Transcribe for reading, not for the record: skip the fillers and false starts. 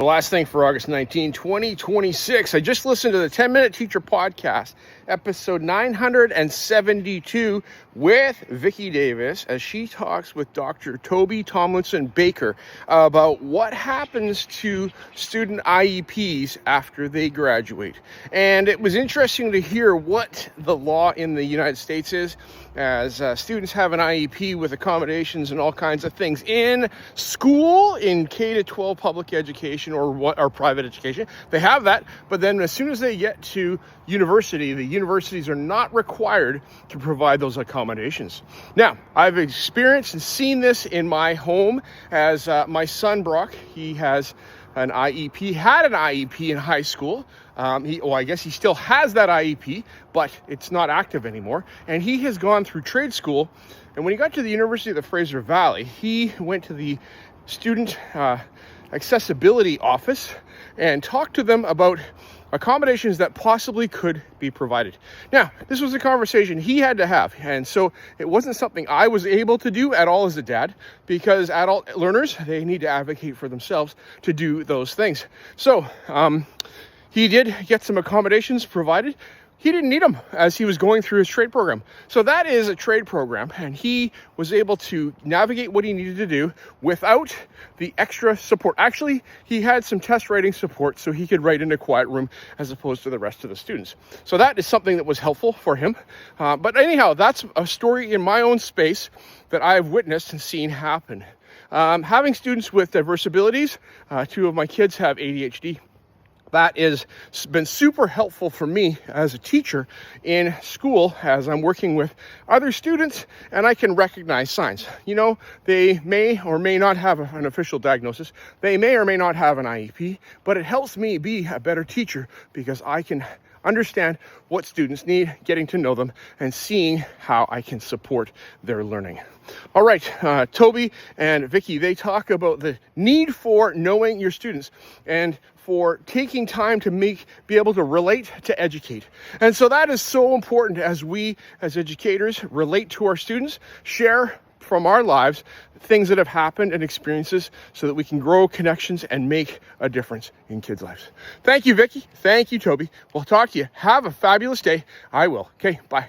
The last thing for August 19, 2026, I just listened to the 10-Minute Teacher Podcast, episode 972 with Vicki Davis, as she talks with Dr. Toby Tomlinson Baker about what happens to student IEPs after they graduate. And it was interesting to hear what the law in the United States is, as students have an IEP with accommodations and all kinds of things in school, in K-12 public education or private education. They have that, but then as soon as they get to university, the universities are not required to provide those accommodations. Now, I've experienced and seen this in my home, as my son Brock, he has an IEP, had an IEP in high school. I guess he still has that IEP, but it's not active anymore. And he has gone through trade school. And when he got to the University of the Fraser Valley, he went to the student accessibility office and talked to them about accommodations that possibly could be provided. Now, this was a conversation he had to have, and so it wasn't something I was able to do at all as a dad, because adult learners, they need to advocate for themselves to do those things. So he did get some accommodations provided. He didn't need them as he was going through his trade program. So that is a trade program, and he was able to navigate what he needed to do without the extra support. Actually, he had some test writing support so he could write in a quiet room as opposed to the rest of the students. So that is something that was helpful for him. But anyhow, that's a story in my own space that I've witnessed and seen happen. Having students with diverse abilities, two of my kids have ADHD. That has been super helpful for me as a teacher in school, as I'm working with other students and I can recognize signs. You know, they may or may not have an official diagnosis. They may or may not have an IEP, but it helps me be a better teacher because I can understand what students need, getting to know them, and seeing how I can support their learning. All right, Toby and Vicki, they talk about the need for knowing your students and for taking time to be able to relate to educate. And so that is so important as we, as educators, relate to our students, share from our lives things that have happened and experiences so that we can grow connections and make a difference in kids' lives. Thank you, Vicki. Thank you, Toby. We'll talk to you. Have a fabulous day. I will. Okay, bye.